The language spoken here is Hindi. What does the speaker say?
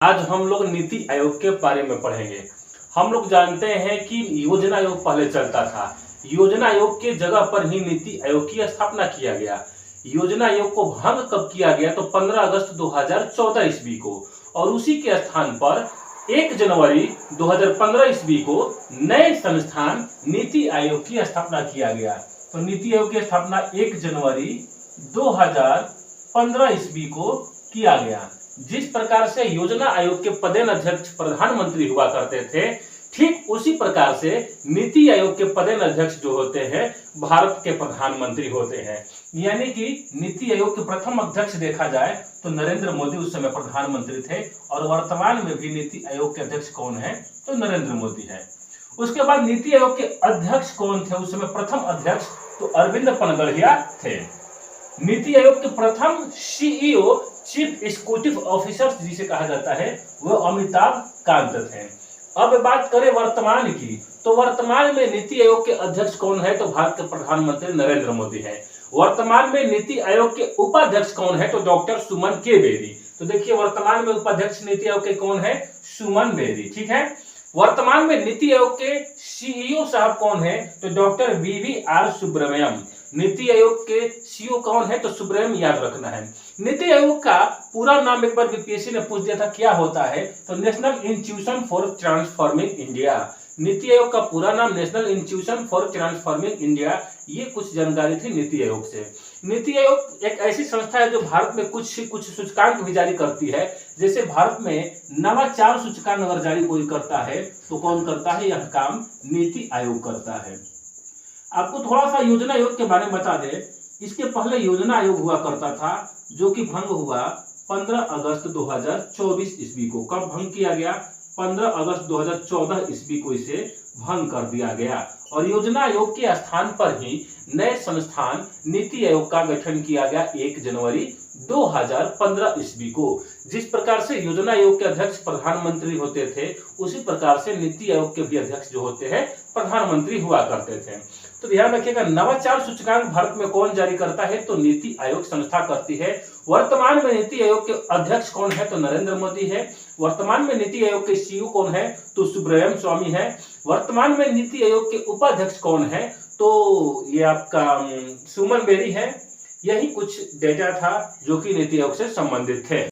आज हम लोग नीति आयोग के बारे में पढ़ेंगे। हम लोग जानते हैं कि योजना आयोग पहले चलता था। योजना आयोग के जगह पर ही नीति आयोग की स्थापना किया गया। योजना आयोग को भंग कब किया गया? तो 15 अगस्त 2014 ईस्वी को, और उसी के स्थान पर 1 जनवरी 2015 ईस्वी को नए संस्थान नीति आयोग की स्थापना किया गया। तो नीति आयोग की स्थापना 1 जनवरी 2015 ईस्वी को किया गया। जिस प्रकार से योजना आयोग के पदेन अध्यक्ष प्रधानमंत्री हुआ करते थे, ठीक उसी प्रकार से नीति आयोग के पदेन अध्यक्ष जो होते हैं भारत के प्रधानमंत्री होते हैं। यानी कि नीति आयोग के प्रथम अध्यक्ष देखा जाए तो नरेंद्र मोदी उस समय प्रधानमंत्री थे, और वर्तमान में भी नीति आयोग के अध्यक्ष कौन है? तो नरेंद्र मोदी है। उसके बाद नीति आयोग के अध्यक्ष कौन थे उस समय? प्रथम अध्यक्ष तो अरविंद पनगड़िया थे। नीति आयोग के प्रथम सीईओ, चीफ एग्जीक्यूटिव ऑफिसर जिसे कहा जाता है, वो अमिताभ कांत थे। अब बात करें वर्तमान की, तो वर्तमान में नीति आयोग के अध्यक्ष कौन है? तो भारत के प्रधानमंत्री नरेंद्र मोदी है। वर्तमान में नीति आयोग के उपाध्यक्ष कौन है? तो डॉक्टर सुमन के बेरी। तो देखिए, वर्तमान में उपाध्यक्ष नीति आयोग के कौन है? सुमन बेरी। ठीक है। वर्तमान में नीति आयोग के सीईओ साहब कौन है? तो डॉक्टर वीवीआर सुब्रमण्यम। नीति आयोग के सीईओ कौन है? तो सुब्रमण्यम, याद रखना है। नीति आयोग का पूरा नाम एक बार बीपीएससी ने पूछ दिया था, क्या होता है? तो national institution for transforming India. NITI Aayog का पूरा नाम national institution for transforming India. ये कुछ जानकारी थी नीति आयोग से। नीति आयोग एक ऐसी संस्था है जो भारत में कुछ सूचकांक भी जारी करती है। जैसे भारत में नवाचार सूचकांक अगर जारी कोई करता है तो कौन करता है? यह काम नीति आयोग करता है। आपको थोड़ा सा योजना आयोग के बारे में बता दें। इसके पहले योजना आयोग हुआ करता था, जो कि भंग हुआ 15 अगस्त 2024 ईस्वी को। कब भंग किया गया? 15 अगस्त 2014 ईस्वी को इसे भंग कर दिया गया, और योजना आयोग के स्थान पर ही नए संस्थान नीति आयोग का गठन किया गया 1 जनवरी 2015 ईस्वी को। जिस प्रकार से योजना आयोग के अध्यक्ष प्रधानमंत्री होते थे, उसी प्रकार से नीति आयोग के भी अध्यक्ष जो होते हैं प्रधानमंत्री हुआ करते थे। तो ध्यान रखिएगा, नवाचार सूचकांक भारत में कौन जारी करता है? तो नीति आयोग संस्था करती है। वर्तमान में नीति आयोग के अध्यक्ष कौन है? तो नरेंद्र मोदी है। वर्तमान में नीति आयोग के सीईओ कौन है? तो सुब्रमण्यम स्वामी है। वर्तमान में नीति आयोग के उपाध्यक्ष कौन है? तो ये आपका सुमन बेरी है। यही कुछ डेटा था जो कि नीति आयोग से संबंधित थे।